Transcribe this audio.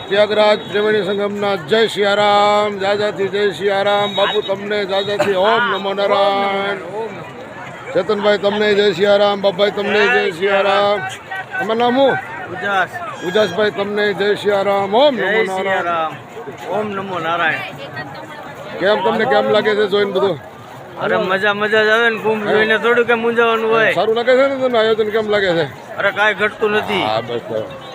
ત્યાગરાજ ત્રિવેણી સંગમના જય સિયારામ, જાજાથી જય સિયારામ. બાપુ તમને જાજાથી ઓમ નમો નારાયણ. ચેતનભાઈ તમને જય સિયારામ. બાપભાઈ તમને જય સિયારામ. તમારું નામ શું? ઉજાસભાઈ તમને જય સિયારામ. ઓમ નમો નારાયણ. ઓમ નમો નારાયણ. કેમ તમને કેમ લાગે છે જોઈને બધું? અરે મજા મજા જ આવે ને. કુંભ જોઈને થોડું કે મૂંઝાવાનું હોય. સારું લાગે છે ને તમને? આયોજન કેમ લાગે છે? અરે કાંઈ ઘટતું નથી. હા બસ.